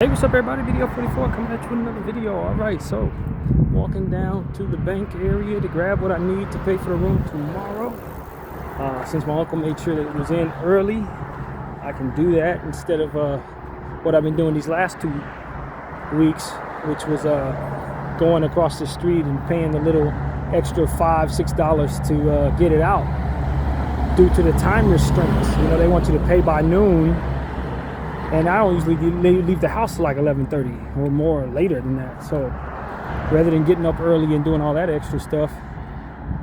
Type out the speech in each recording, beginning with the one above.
Hey, what's up everybody? Bdf 44 coming at you with another video. Alright, so walking down to the bank area to grab what I need to pay for the room tomorrow. Since my uncle made sure that it was in early, I can do that instead of what I've been doing these last 2 weeks, which was going across the street and paying the little extra $5-6 to get it out due to the time restraints. You know, they want you to pay by noon. And I don't usually leave the house till like 11:30 or more later than that. So rather than getting up early and doing all that extra stuff,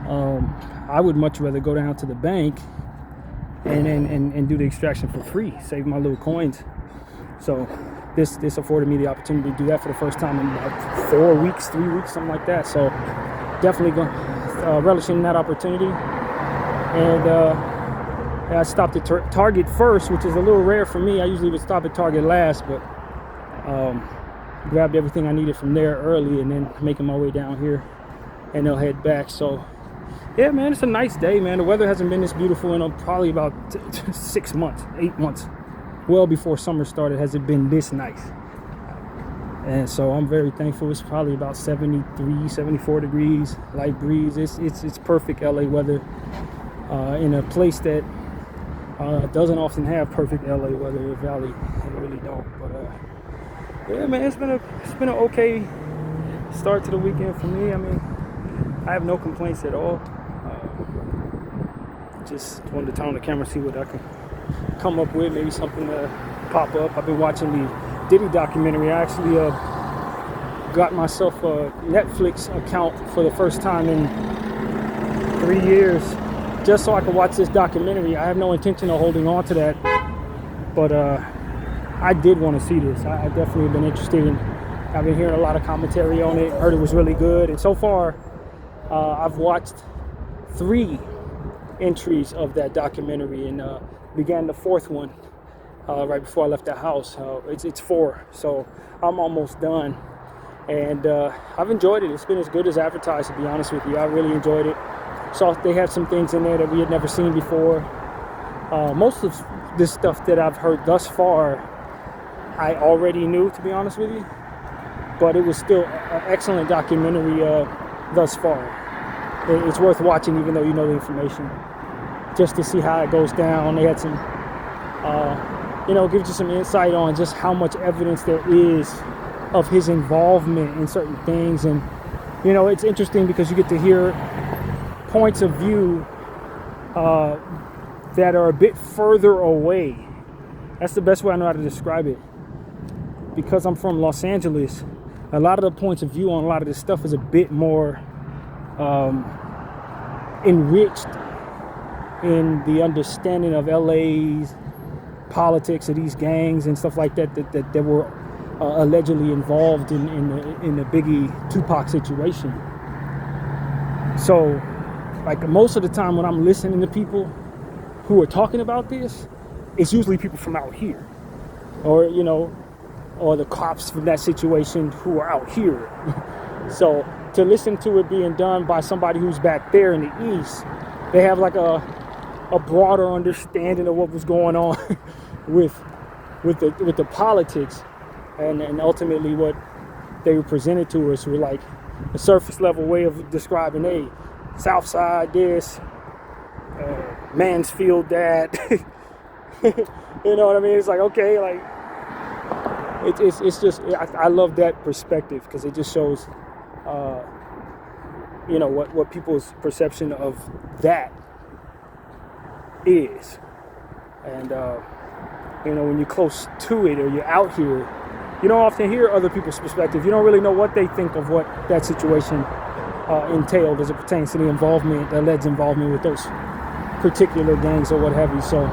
I would much rather go down to the bank and do the extraction for free, save my little coins. So this afforded me the opportunity to do that for the first time in about 4 weeks, 3 weeks, something like that. So definitely relishing that opportunity. And I stopped at Target first, which is a little rare for me. I usually would stop at Target last, but grabbed everything I needed from there early and then making my way down here, and they'll head back. So yeah, man, it's a nice day, man. The weather hasn't been this beautiful in probably about 6 months, 8 months. Well before summer started has it been this nice. And so I'm very thankful. It's probably about 73, 74 degrees, light breeze. It's perfect LA weather in a place that doesn't often have perfect LA weather in the valley. They really don't. But yeah, man, it's been an okay start to the weekend for me. I mean, I have no complaints at all. Just wanted to turn on the camera, see what I can come up with, maybe something to pop up. I've been watching the Diddy documentary. I actually got myself a Netflix account for the first time in 3 years, just so I could watch this documentary. I have no intention of holding on to that, but I did want to see this. I definitely have been interested in. I've been hearing a lot of commentary on it. Heard it was really good, and so far I've watched 3 entries of that documentary, and began the 4th one right before I left the house. It's 4, so I'm almost done, and I've enjoyed it. It's been as good as advertised, to be honest with you. I really enjoyed it. So they have some things in there that we had never seen before. Most of this stuff that I've heard thus far, I already knew, to be honest with you. But it was still an excellent documentary thus far. It's worth watching, even though you know the information, just to see how it goes down. They had some, gives you some insight on just how much evidence there is of his involvement in certain things. And, it's interesting because you get to hear points of view that are a bit further away. That's the best way I know how to describe it. Because I'm from Los Angeles, a lot of the points of view on a lot of this stuff is a bit more enriched in the understanding of LA's politics, of these gangs and stuff like that were allegedly involved in the Biggie Tupac situation. So, like, most of the time when I'm listening to people who are talking about this, it's usually people from out here, or or the cops from that situation who are out here. So to listen to it being done by somebody who's back there in the East, they have like a broader understanding of what was going on with the politics, and ultimately what they were presented to us were like a surface level way of describing, hey, South Side this, Mansfield that. You know what I mean? It's like, okay, like it's just, I love that perspective, because it just shows what people's perception of that is. And when you're close to it or you're out here, you don't often hear other people's perspective. You don't really know what they think of what that situation entailed as it pertains to the alleged involvement with those particular gangs or what have you. So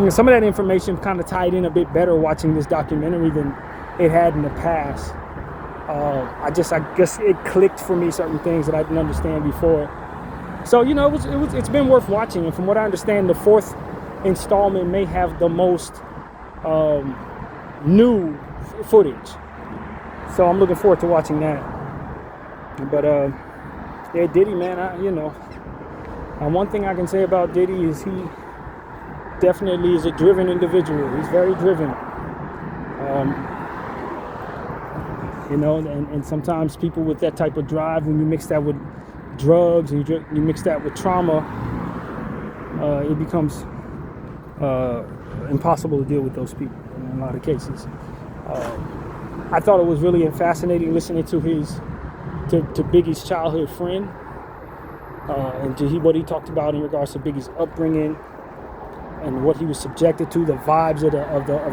some of that information kind of tied in a bit better watching this documentary than it had in the past. I guess it clicked for me, certain things that I didn't understand before. So it's been worth watching. And from what I understand, the 4th installment may have the most new footage. So I'm looking forward to watching that. But yeah, Diddy, man, one thing I can say about Diddy is he definitely is a driven individual. He's very driven. And sometimes people with that type of drive, when you mix that with drugs and you mix that with trauma, it becomes impossible to deal with those people in a lot of cases. I thought it was really fascinating listening to Biggie's childhood friend, and to what he talked about in regards to Biggie's upbringing and what he was subjected to, the vibes of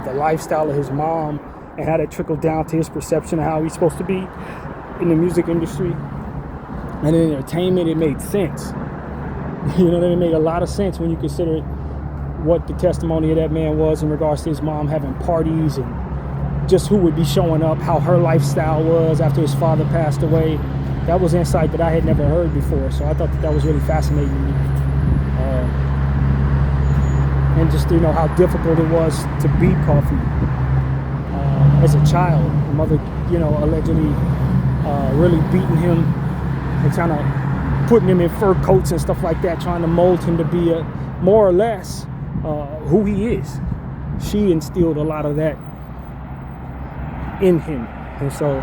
the lifestyle of his mom, and how that trickled down to his perception of how he's supposed to be in the music industry. And in entertainment, it made sense. It made a lot of sense when you consider what the testimony of that man was in regards to his mom having parties and just who would be showing up, how her lifestyle was after his father passed away. That was insight that I had never heard before, so I thought that was really fascinating to me. And just, how difficult it was to be Puffy as a child. The mother, allegedly really beating him and kind of putting him in fur coats and stuff like that, trying to mold him to be more or less who he is. She instilled a lot of that in him, and so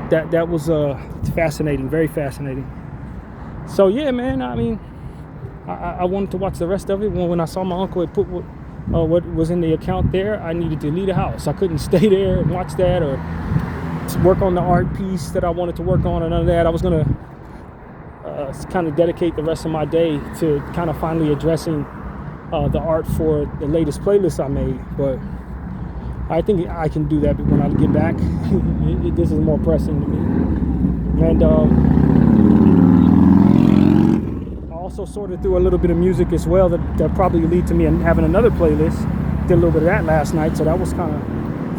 that was fascinating, very fascinating. So yeah, man, I mean, I wanted to watch the rest of it. When I saw my uncle had put what was in the account there, I needed to leave the house. I couldn't stay there and watch that or work on the art piece that I wanted to work on, or none of that. I was gonna kind of dedicate the rest of my day to kind of finally addressing the art for the latest playlist I made, but I think I can do that when I get back. This is more pressing to me. And I also sorted through a little bit of music as well that probably lead to me having another playlist. Did a little bit of that last night, so that was kind of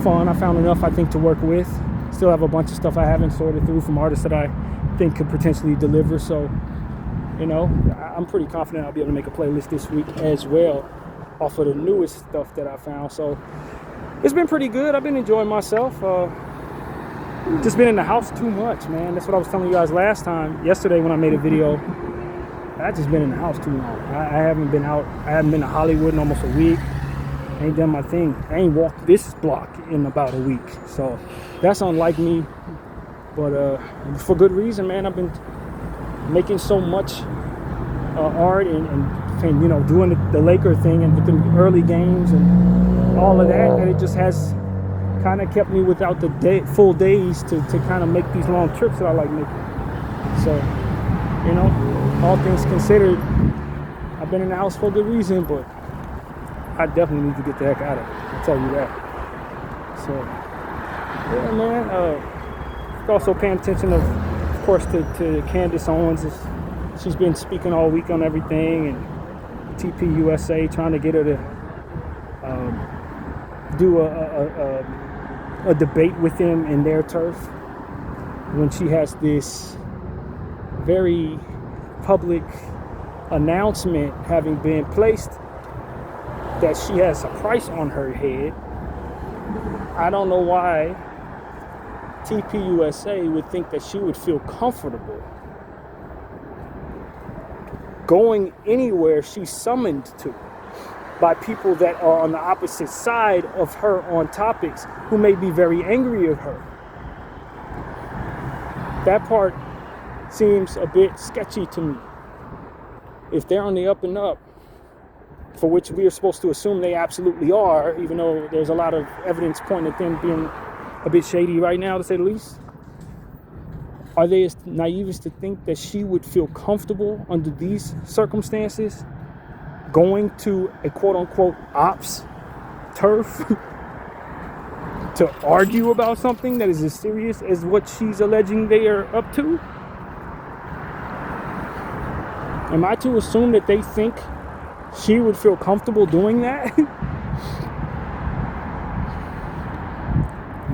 fun. I found enough, I think, to work with. Still have a bunch of stuff I haven't sorted through from artists that I think could potentially deliver. So, I'm pretty confident I'll be able to make a playlist this week as well off of the newest stuff that I found. So it's been pretty good. I've been enjoying myself. Just been in the house too much, man. That's what I was telling you guys yesterday when I made a video. I just been in the house too long. I haven't been out. I haven't been to Hollywood in almost a week. I ain't done my thing. I ain't walked this block in about a week. So that's unlike me. But for good reason, man. I've been making so much art and doing the Laker thing and with the early games and all of that it just has kind of kept me without the full days to kind of make these long trips that I like making. So, all things considered, I've been in the house for a good reason, but I definitely need to get the heck out of it. I'll tell you that. So, yeah, man. Also paying attention, of course, to Candace Owens. She's been speaking all week on everything, and TP USA trying to get her to do a debate with them in their turf, when she has this very public announcement having been placed that she has a price on her head. I don't know why TP USA would think that she would feel comfortable going anywhere she's summoned to by people that are on the opposite side of her on topics who may be very angry at her. That part seems a bit sketchy to me. If they're on the up and up, for which we are supposed to assume they absolutely are, even though there's a lot of evidence pointing at them being a bit shady right now, to say the least, are they as naive as to think that she would feel comfortable under these circumstances going to a quote-unquote ops turf to argue about something that is as serious as what she's alleging they are up to? Am I to assume that they think she would feel comfortable doing that?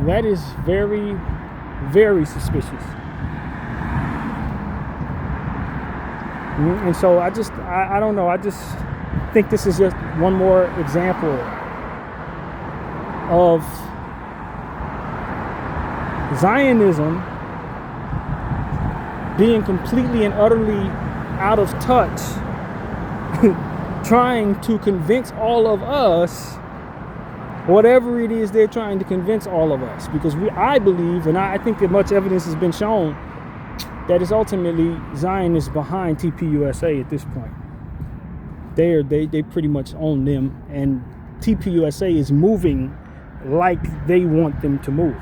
That is very, very suspicious. And so I don't know. I just think this is just one more example of Zionism being completely and utterly out of touch, trying to convince all of us whatever it is they're trying to convince all of us. Because I believe, and I think that much evidence has been shown, that it's ultimately Zionists behind TPUSA at this point. They pretty much own them, and TPUSA is moving like they want them to move,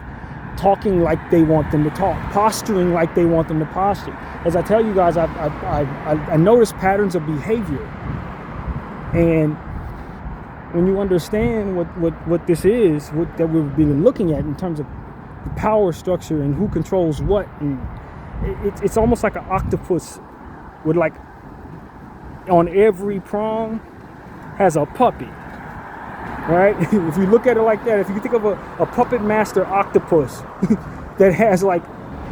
talking like they want them to talk, posturing like they want them to posture. As I tell you guys, I notice patterns of behavior, and when you understand what this is, that we've been looking at in terms of the power structure and who controls what, and it's almost like an octopus with, like, on every prong has a puppet, right? If you look at it like that, if you think of a puppet master octopus that has, like,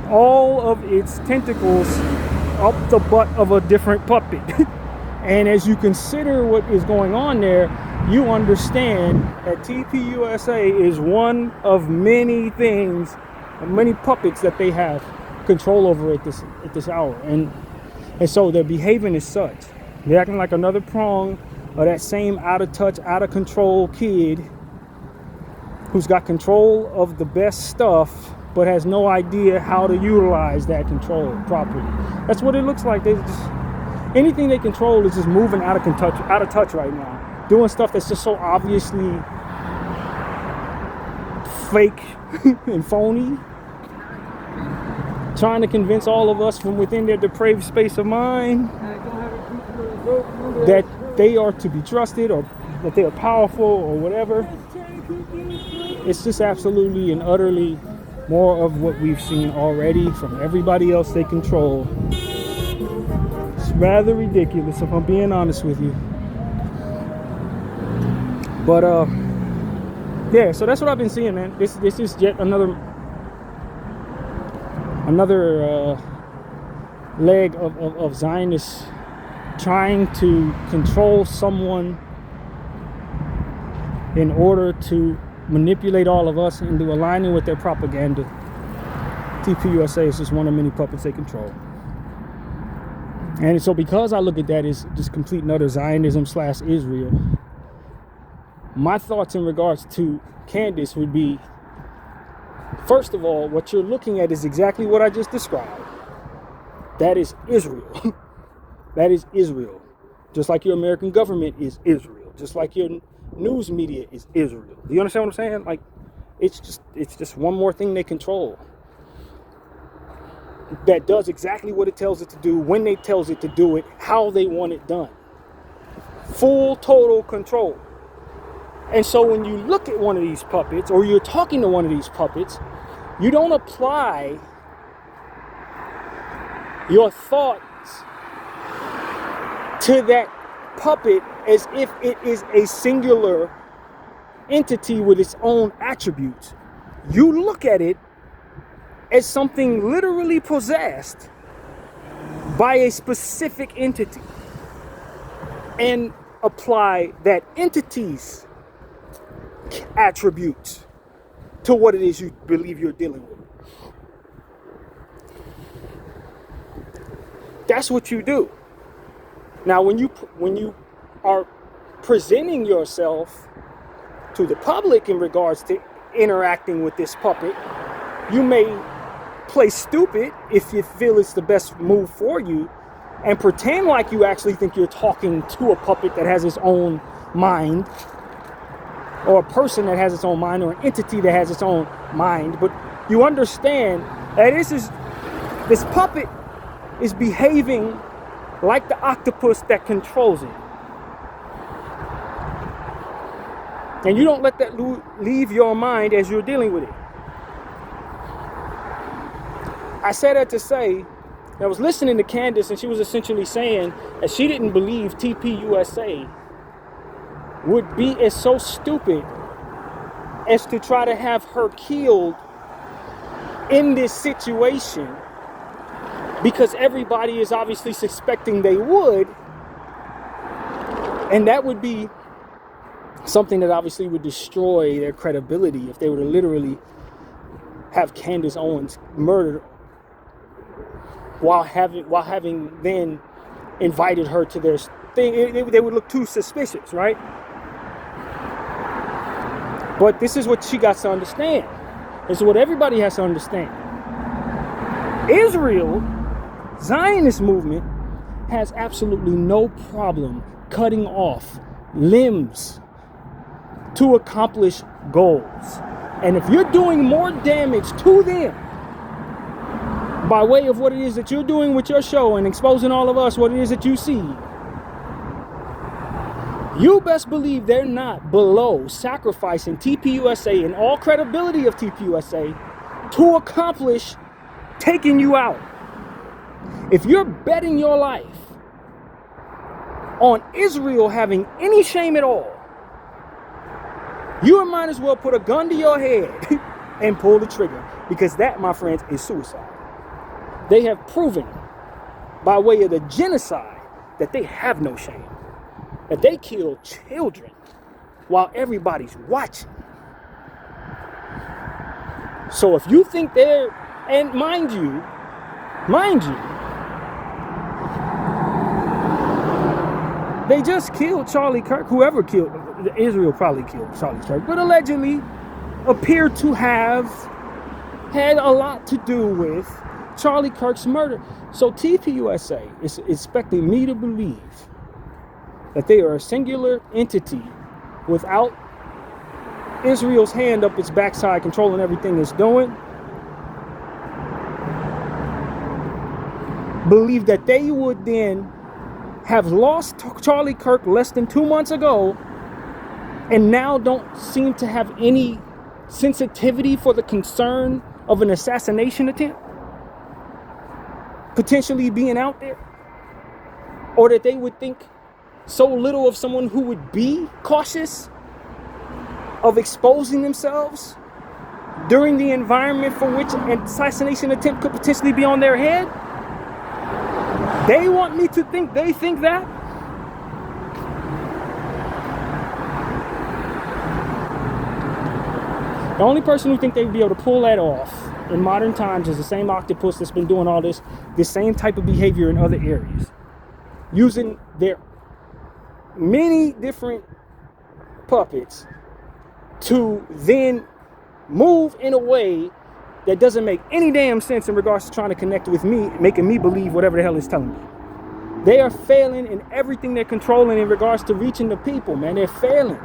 all of its tentacles up the butt of a different puppet, and as you consider what is going on there, you understand that TPUSA is one of many things, many puppets that they have control over at this hour, and so they're behaving as such. They're acting like another prong of that same out of touch, out of control kid who's got control of the best stuff but has no idea how to utilize that control properly. That's what it looks like. They just, anything they control is just moving out of touch right now, doing stuff that's just so obviously fake and phony, trying to convince all of us from within their depraved space of mind that they are to be trusted, or that they are powerful, or whatever. It's just absolutely and utterly more of what we've seen already from everybody else they control. It's rather ridiculous, if I'm being honest with you. But yeah, so that's what I've been seeing, man. This is yet another leg of Zionists trying to control someone in order to manipulate all of us into aligning with their propaganda. TPUSA is just one of many puppets they control. And so because I look at that as just complete and utter Zionism / Israel, my thoughts in regards to Candace would be, first of all, what you're looking at is exactly what I just described. That is Israel. That is Israel. Just like your American government is Israel. Just like your news media is Israel. Do you understand what I'm saying? Like, it's just one more thing they control that does exactly what it tells it to do, when they tells it to do it, how they want it done. Full, total control. And so when you look at one of these puppets, or you're talking to one of these puppets, you don't apply your thoughts to that puppet as if it is a singular entity with its own attributes. You look at it as something literally possessed by a specific entity, and apply that entity's attributes to what it is you believe you're dealing with. That's what you do. Now, when you are presenting yourself to the public in regards to interacting with this puppet, you may play stupid if you feel it's the best move for you, and pretend like you actually think you're talking to a puppet that has its own mind, or a person that has its own mind, or an entity that has its own mind. But you understand that this puppet is behaving like the octopus that controls it. And you don't let that leave your mind as you're dealing with it. I said that to say, I was listening to Candace, and she was essentially saying that she didn't believe TPUSA would be as so stupid as to try to have her killed in this situation, because everybody is obviously suspecting they would, and that would be something that obviously would destroy their credibility if they were to literally have Candace Owens murdered while having then invited her to their thing. They would look too suspicious, right? But this is what she got to understand. This is what everybody has to understand. Israel, Zionist movement, has absolutely no problem cutting off limbs to accomplish goals. And if you're doing more damage to them by way of what it is that you're doing with your show and exposing all of us what it is that you see, you best believe they're not below sacrificing TPUSA and all credibility of TPUSA to accomplish taking you out. If you're betting your life on Israel having any shame at all, you might as well put a gun to your head and pull the trigger, because that, my friends, is suicide. They have proven by way of the genocide that they have no shame, that they kill children while everybody's watching. So if you think they're, and mind you, they just killed Charlie Kirk. Whoever killed, Israel probably killed Charlie Kirk, but allegedly appeared to have had a lot to do with Charlie Kirk's murder. So TPUSA is expecting me to believe that they are a singular entity without Israel's hand up its backside controlling everything it's doing. Believe that they would then have lost Charlie Kirk less than 2 months ago and now don't seem to have any sensitivity for the concern of an assassination attempt potentially being out there, or that they would think so little of someone who would be cautious of exposing themselves during the environment for which an assassination attempt could potentially be on their head. They want me to think they think that. The only person who think they'd be able to pull that off in modern times is the same octopus that's been doing all this same type of behavior in other areas, using their many different puppets to then move in a way that doesn't make any damn sense in regards to trying to connect with me, making me believe whatever the hell it's telling me. They are failing in everything they're controlling in regards to reaching the people, man. They're failing.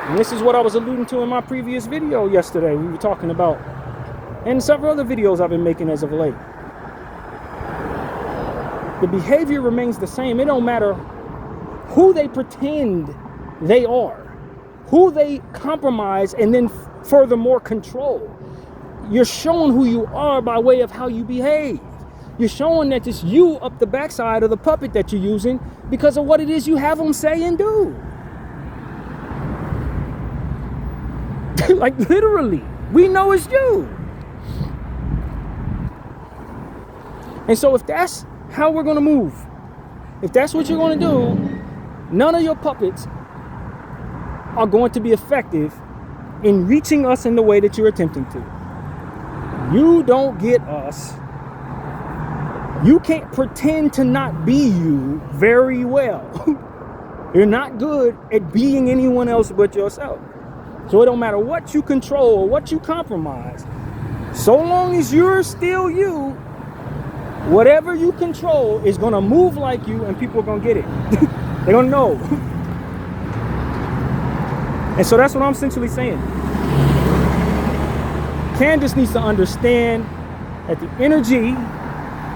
And this is what I was alluding to in my previous video yesterday. We were talking about, and several other videos I've been making as of late. The behavior remains the same. It don't matter who they pretend they are, who they compromise and then furthermore control. You're showing who you are by way of how you behave. You're showing that it's you up the backside of the puppet that you're using because of what it is you have them say and do. Like literally, we know it's you. And so if that's how we're going to move, if that's what you're going to do, none of your puppets are going to be effective in reaching us in the way that you're attempting to. You don't get us. You can't pretend to not be you very well. You're not good at being anyone else but yourself. So it don't matter what you control or what you compromise. So long as you're still you, whatever you control is going to move like you and people are going to get it. They're going to know. And so that's what I'm essentially saying. Candace needs to understand that the energy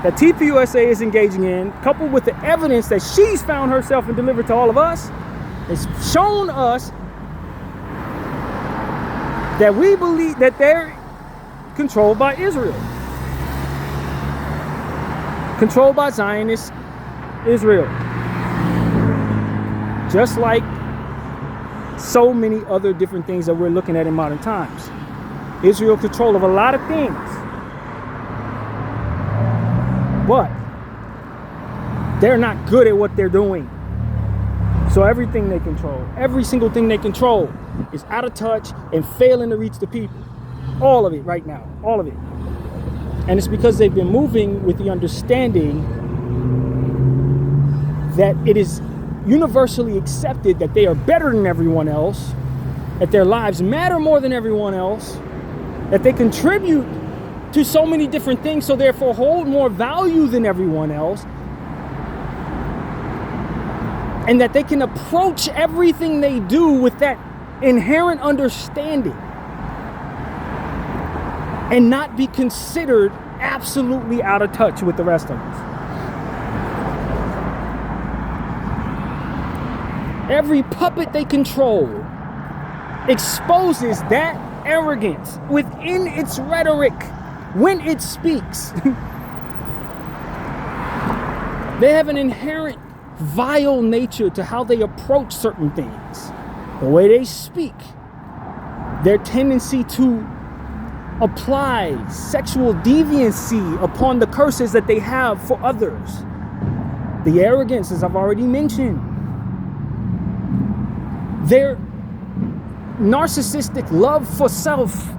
that TPUSA is engaging in, coupled with the evidence that she's found herself and delivered to all of us, has shown us that we believe that they're controlled by Israel. Controlled by Zionist Israel. Just like so many other different things that we're looking at in modern times. Israel control of a lot of things. But they're not good at what they're doing. So everything they control, every single thing they control is out of touch and failing to reach the people. All of it right now, all of it. And it's because they've been moving with the understanding that it is universally accepted that they are better than everyone else, that their lives matter more than everyone else, that they contribute to so many different things, so therefore hold more value than everyone else, and that they can approach everything they do with that inherent understanding and not be considered absolutely out of touch with the rest of us. Every puppet they control exposes that arrogance within its rhetoric when it speaks. They have an inherent vile nature to how they approach certain things. The way they speak, their tendency to apply sexual deviancy upon the curses that they have for others. The arrogance, as I've already mentioned. Their narcissistic love for self.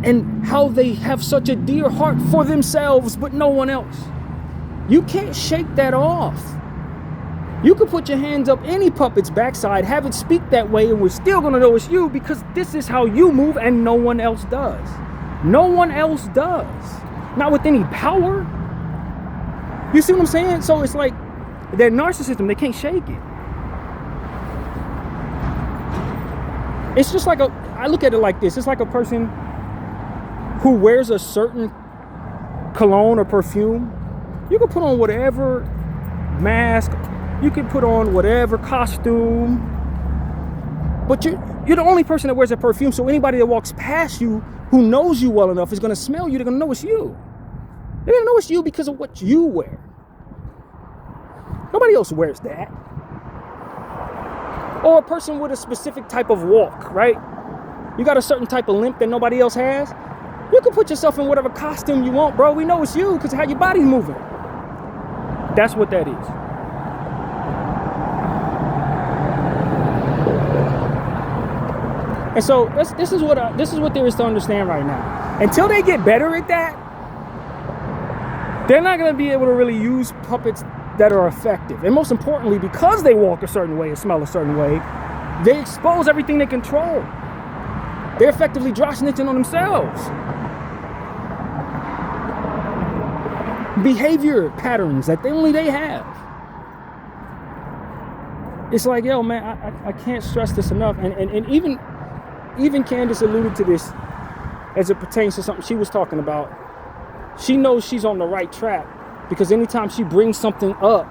And how they have such a dear heart for themselves, but no one else. You can't shake that off. You could put your hands up any puppet's backside, have it speak that way, and we're still gonna know it's you, because this is how you move and no one else does. No one else does. Not with any power. You see what I'm saying? So it's like their narcissism, they can't shake it. It's just like I look at it like this. It's like a person who wears a certain cologne or perfume. You can put on whatever mask, you can put on whatever costume, but you're the only person that wears that perfume, so anybody that walks past you who knows you well enough is gonna smell you, they're gonna know it's you. They're gonna know it's you because of what you wear. Nobody else wears that. Or a person with a specific type of walk, right? You got a certain type of limp that nobody else has. You can put yourself in whatever costume you want, bro. We know it's you because of how your body's moving. That's what that is. And so this is what there is to understand right now. Until they get better at that, they're not going to be able to really use puppets that are effective. And most importantly, because they walk a certain way and smell a certain way, they expose everything they control. They're effectively dry snitching on themselves. Behavior patterns that only they have. It's like, yo, man, I can't stress this enough. And even Candace alluded to this as it pertains to something she was talking about. She knows she's on the right track because anytime she brings something up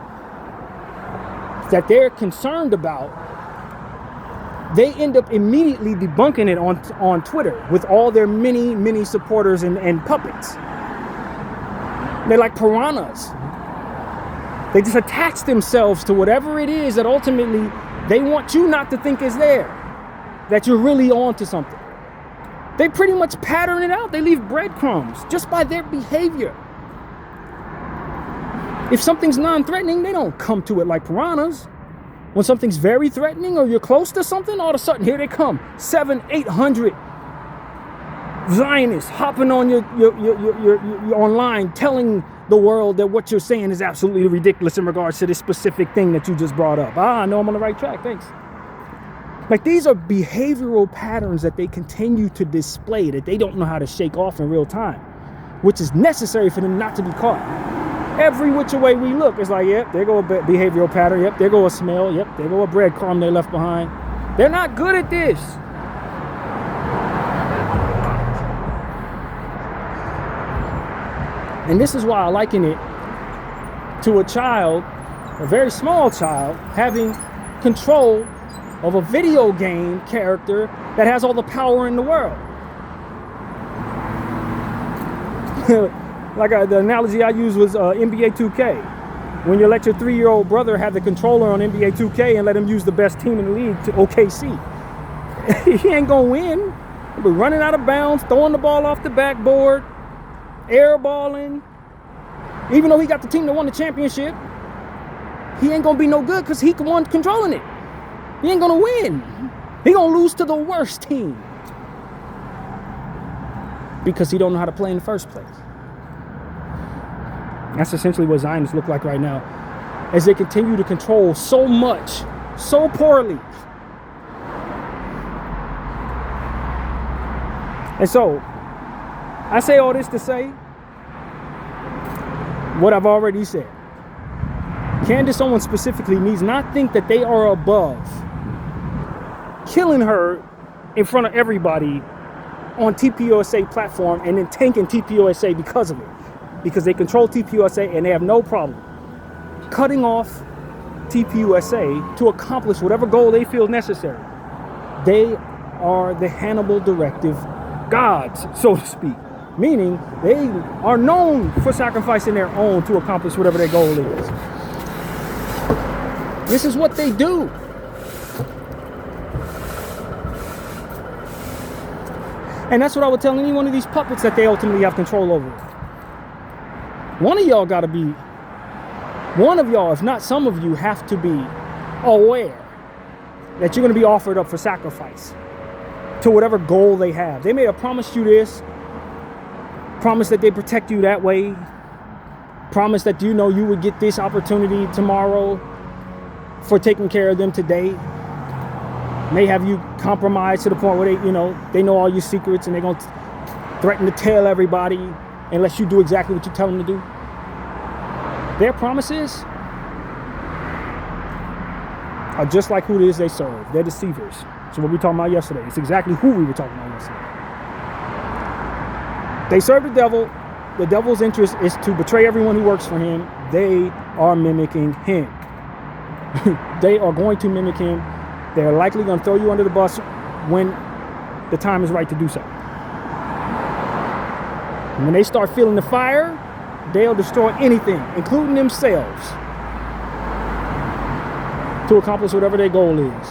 that they're concerned about, they end up immediately debunking it on Twitter with all their many supporters and puppets. They're like piranhas. They just attach themselves to whatever it is that ultimately they want you not to think is there, that you're really on to something. They pretty much pattern it out. They leave breadcrumbs just by their behavior. If something's non-threatening, they don't come to it like piranhas. When something's very threatening or you're close to something, all of a sudden, here they come. 700-800 Zionists hopping on your online, telling the world that what you're saying is absolutely ridiculous in regards to this specific thing that you just brought up. I know I'm on the right track, thanks. Like, these are behavioral patterns that they continue to display that they don't know how to shake off in real time, which is necessary for them not to be caught. Every which way we look, it's like, yep, there go a behavioral pattern. Yep, there go a smell. Yep, there go a breadcrumb they left behind. They're not good at this. And this is why I liken it to a child, a very small child, having control of a video game character that has all the power in the world. Like the analogy I used was NBA 2K. When you let your 3-year-old brother have the controller on NBA 2K and let him use the best team in the league to OKC. He ain't gonna win. He'll be running out of bounds, throwing the ball off the backboard, airballing. Even though he got the team that won the championship, he ain't gonna be no good because he the one controlling it. He ain't gonna win. He gonna lose to the worst team because he don't know how to play in the first place. That's essentially what Zionists look like right now. as they continue to control so much, so poorly. And so, I say all this to say what I've already said. Candace Owens specifically needs not think that they are above killing her in front of everybody on TPUSA platform and then tanking TPUSA because of it. Because they control TPUSA and they have no problem cutting off TPUSA to accomplish whatever goal they feel necessary. They are the Hannibal directive gods, so to speak. Meaning they are known for sacrificing their own to accomplish whatever their goal is. This is what they do. And that's what I would tell any one of these puppets that they ultimately have control over. One of y'all, if not some of you, have to be aware that you're going to be offered up for sacrifice to whatever goal they have. They may have promised you this, promised that they protect you that way, promised that you would get this opportunity tomorrow for taking care of them today. May have you compromised to the point where they know all your secrets and they're going to threaten to tell everybody unless you do exactly what you tell them to do. Their promises are just like who it is they serve. They're deceivers. So what we talking about yesterday, it's exactly who we were talking about yesterday. They serve the devil. The devil's interest is to betray everyone who works for him. They are mimicking him. They are going to mimic him. They're likely going to throw you under the bus when the time is right to do so. And when they start feeling the fire, they'll destroy anything, including themselves, to accomplish whatever their goal is.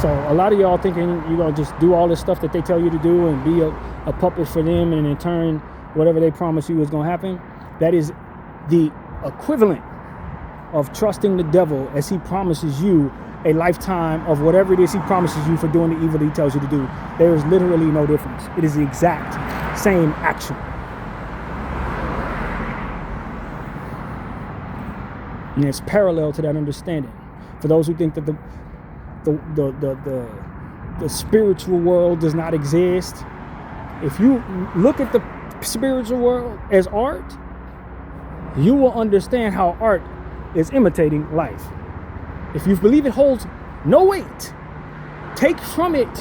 So a lot of y'all thinking you're going to just do all this stuff that they tell you to do and be a puppet for them, and in turn, whatever they promise you is going to happen. That is the equivalent of trusting the devil as he promises you a lifetime of whatever it is he promises you for doing the evil he tells you to do. There is literally no difference. It is the exact same action. And it's parallel to that understanding. For those who think that the spiritual world does not exist, if you look at the spiritual world as art, you will understand how art is imitating life. If you believe it holds no weight, take from it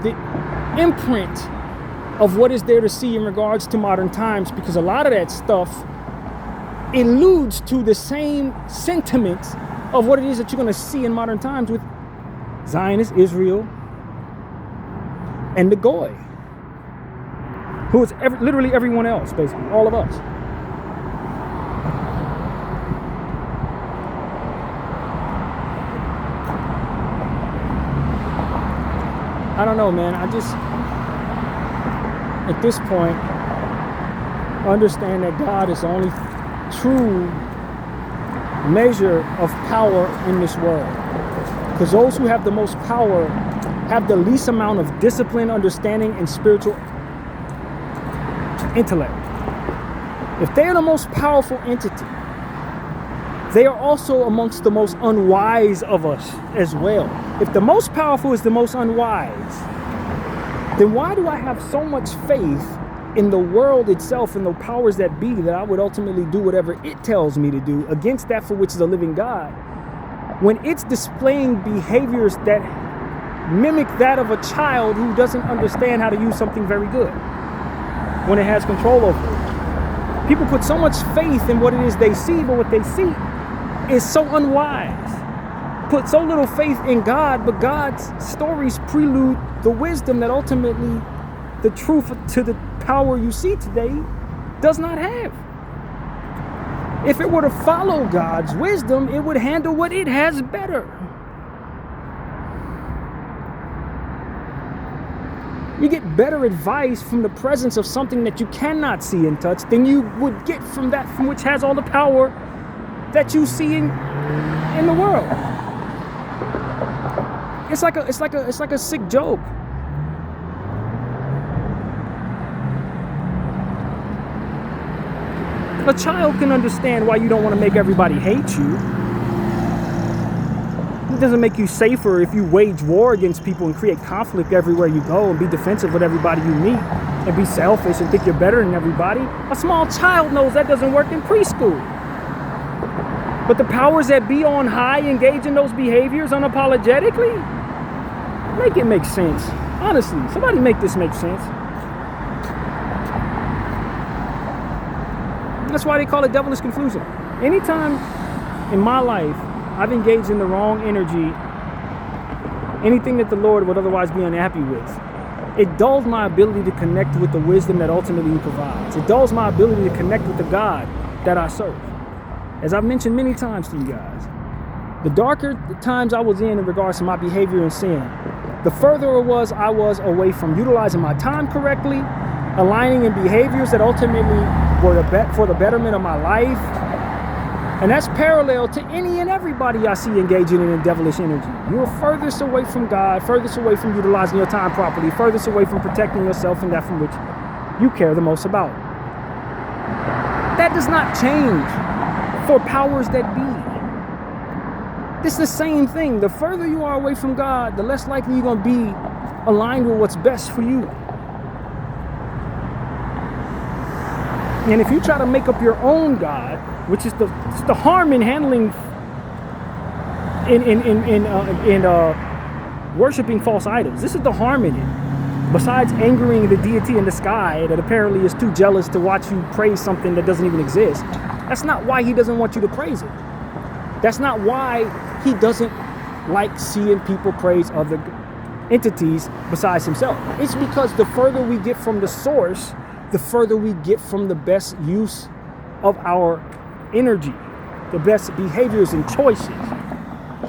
the imprint of what is there to see in regards to modern times, because a lot of that stuff alludes to the same sentiments of what it is that you're going to see in modern times with Zionist Israel and the Goy, who is literally everyone else, basically, all of us. I don't know, man. I just, at this point, understand that God is the only true measure of power in this world. Because those who have the most power have the least amount of discipline, understanding, and spiritual intellect. If they are the most powerful entity, they are also amongst the most unwise of us as well. If the most powerful is the most unwise, then why do I have so much faith in the world itself and the powers that be that I would ultimately do whatever it tells me to do against that for which is a living God, when it's displaying behaviors that mimic that of a child who doesn't understand how to use something very good when it has control over it? People put so much faith in what it is they see, but what they see is so unwise. Put so little faith in God, but God's stories prelude the wisdom that ultimately the truth to the power you see today does not have. If it were to follow God's wisdom, it would handle what it has better. You get better advice from the presence of something that you cannot see and touch than you would get from that from which has all the power that you see in the world. It's like a sick joke. A child can understand why you don't want to make everybody hate you. It doesn't make you safer if you wage war against people and create conflict everywhere you go and be defensive with everybody you meet and be selfish and think you're better than everybody. A small child knows that doesn't work in preschool. But the powers that be on high engage in those behaviors unapologetically. Make it make sense. Honestly, somebody make this make sense. That's why they call it devilish confusion. Anytime in my life I've engaged in the wrong energy, anything that the Lord would otherwise be unhappy with, it dulls my ability to connect with the wisdom that ultimately He provides. It dulls my ability to connect with the God that I serve. As I've mentioned many times to you guys, the darker the times I was in regards to my behavior and sin, the further I was away from utilizing my time correctly, aligning in behaviors that ultimately were for the betterment of my life. And that's parallel to any and everybody I see engaging in devilish energy. You're furthest away from God, furthest away from utilizing your time properly, furthest away from protecting yourself and that from which you care the most about. That does not change for powers that be. It's the same thing. The further you are away from God, the less likely you're going to be aligned with what's best for you. And if you try to make up your own God, which is the harm in handling in worshiping false idols. This is the harm in it. Besides angering the deity in the sky that apparently is too jealous to watch you praise something that doesn't even exist. That's not why he doesn't want you to praise it. That's not why he doesn't like seeing people praise other entities besides himself. It's because the further we get from the source, the further we get from the best use of our energy, the best behaviors and choices.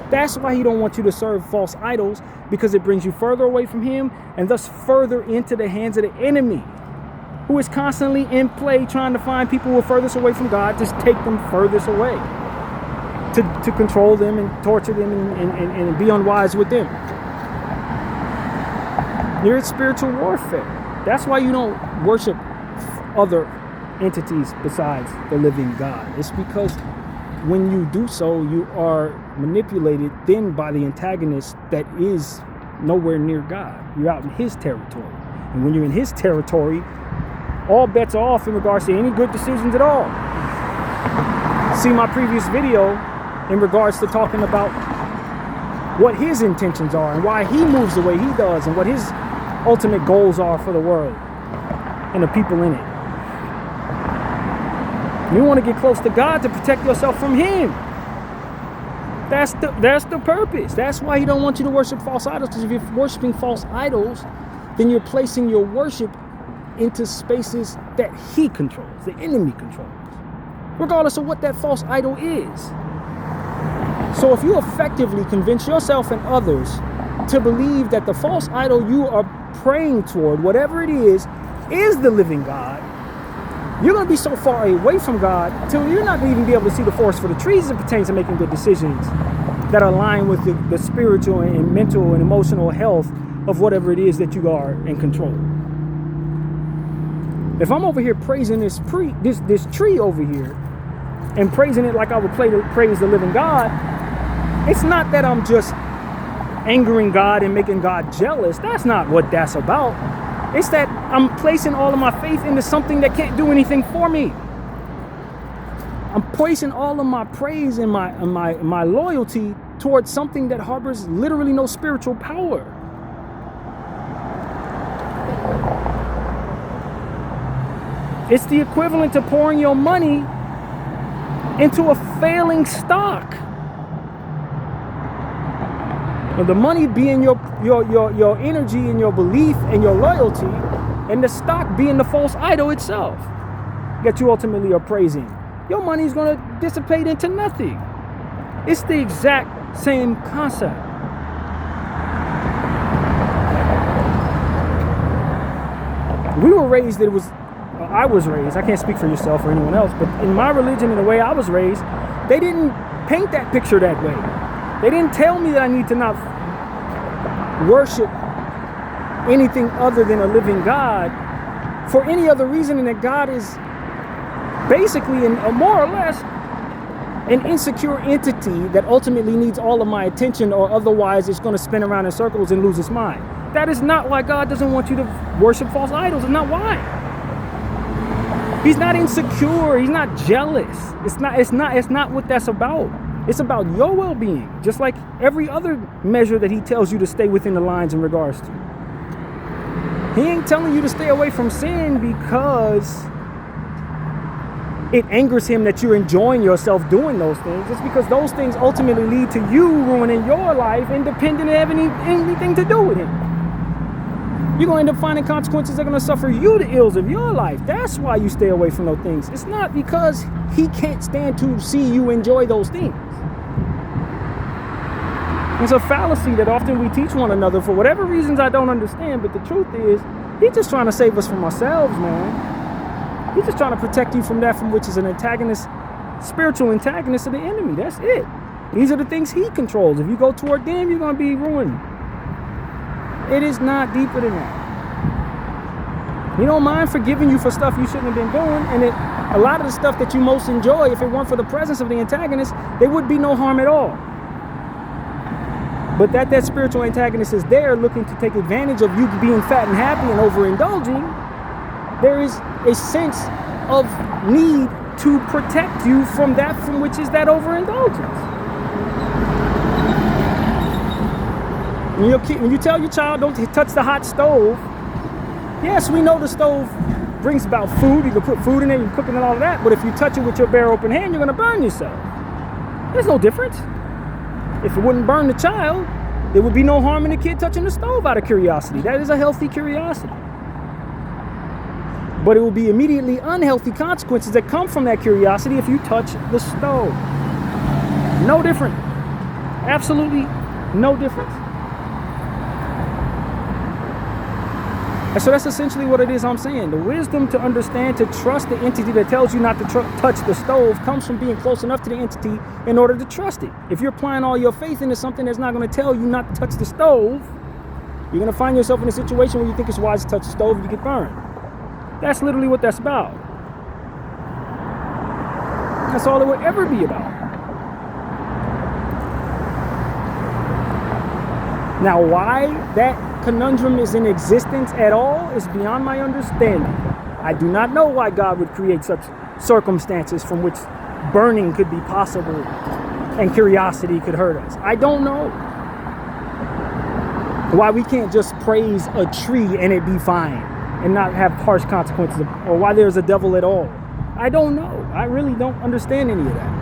That's why he don't want you to serve false idols, because it brings you further away from him and thus further into the hands of the enemy, who is constantly in play trying to find people who are furthest away from God, just take them furthest away to control them and torture them and be unwise with them. You're in spiritual warfare. That's why you don't worship other entities besides the living God. It's because when you do so, you are manipulated then by the antagonist that is nowhere near God. You're out in his territory. And when you're in his territory, all bets are off in regards to any good decisions at all. See my previous video in regards to talking about what his intentions are and why he moves the way he does and what his ultimate goals are for the world and the people in it. You want to get close to God to protect yourself from him. That's the purpose. That's why he don't want you to worship false idols, because if you're worshiping false idols, then you're placing your worship into spaces that he controls, the enemy controls, regardless of what that false idol is. So if you effectively convince yourself and others to believe that the false idol you are praying toward, whatever it is the living God, you're going to be so far away from God till you're not going to even be able to see the forest for the trees as it pertains to making good decisions that align with the spiritual and mental and emotional health of whatever it is that you are in control. If I'm over here praising this tree over here and praising it like I would praise the living God, it's not that I'm just angering God and making God jealous. That's not what that's about. It's that I'm placing all of my faith into something that can't do anything for me. I'm placing all of my praise and my loyalty towards something that harbors literally no spiritual power. It's the equivalent to pouring your money into a failing stock. The money being your energy and your belief and your loyalty, and the stock being the false idol itself that you ultimately are praising. Your money is going to dissipate into nothing. It's the exact same concept. I was raised, I can't speak for yourself or anyone else, but in my religion and the way I was raised, they didn't paint that picture that way. They didn't tell me that I need to not worship anything other than a living God for any other reason than that God is basically, more or less, an insecure entity that ultimately needs all of my attention, or otherwise it's going to spin around in circles and lose its mind. That is not why God doesn't want you to worship false idols. It's not why. He's not insecure. He's not jealous. It's not what that's about. It's about your well-being, just like every other measure that he tells you to stay within the lines in regards to. He ain't telling you to stay away from sin because it angers him that you're enjoying yourself doing those things. It's because those things ultimately lead to you ruining your life, independent of having anything to do with him. You're going to end up finding consequences that are going to suffer you the ills of your life. That's why you stay away from those things. It's not because he can't stand to see you enjoy those things. It's a fallacy that often we teach one another for whatever reasons I don't understand, but the truth is, he's just trying to save us from ourselves, man. He's just trying to protect you from that from which is an antagonist, spiritual antagonist of the enemy. That's it. These are the things he controls. If you go toward them, you're going to be ruined. It is not deeper than that. He don't mind forgiving you for stuff you shouldn't have been doing, and a lot of the stuff that you most enjoy, if it weren't for the presence of the antagonist, there would be no harm at all. But that spiritual antagonist is there looking to take advantage of you being fat and happy and overindulging, there is a sense of need to protect you from that from which is that overindulgence. When you tell your child don't touch the hot stove, yes, we know the stove brings about food. You can put food in there, you're cooking and all of that, but if you touch it with your bare open hand, you're going to burn yourself. There's no difference. If it wouldn't burn the child, there would be no harm in the kid touching the stove out of curiosity. That is a healthy curiosity. But it will be immediately unhealthy consequences that come from that curiosity if you touch the stove. No different. Absolutely no difference. And so that's essentially what it is I'm saying. The wisdom to understand, to trust the entity that tells you not to touch the stove comes from being close enough to the entity in order to trust it. If you're applying all your faith into something that's not going to tell you not to touch the stove, you're going to find yourself in a situation where you think it's wise to touch the stove and you get burned. That's literally what that's about. That's all it would ever be about. Now, why that conundrum is in existence at all is beyond my understanding. I do not know why God would create such circumstances from which burning could be possible and curiosity could hurt us. I don't know why we can't just praise a tree and it be fine and not have harsh consequences, or why there's a devil at all. I don't know. I really don't understand any of that.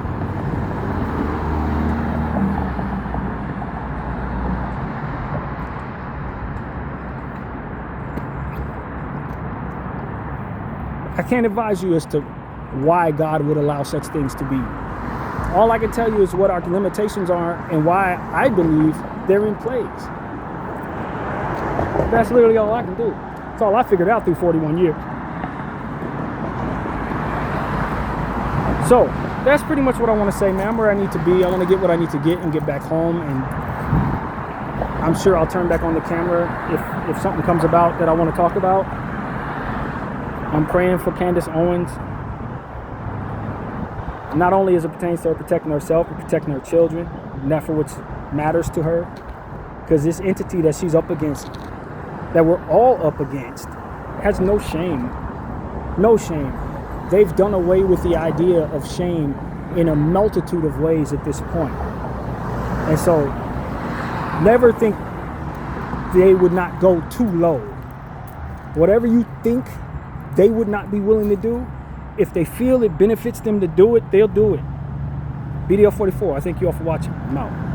I can't advise you as to why God would allow such things to be. All I can tell you is what our limitations are and why I believe they're in place. That's literally all I can do. That's all I figured out through 41 years. So that's pretty much what I want to say, man. I'm where I need to be. I want to get what I need to get and get back home. And I'm sure I'll turn back on the camera if something comes about that I want to talk about. I'm praying for Candace Owens, not only as it pertains to her protecting herself, but protecting her children, and that for which matters to her. Because this entity that she's up against, that we're all up against, has no shame. No shame. They've done away with the idea of shame in a multitude of ways at this point. And so, never think they would not go too low. Whatever you think they would not be willing to do, if they feel it benefits them to do it, they'll do it. Bdf 44, I thank you all for watching. I'm out.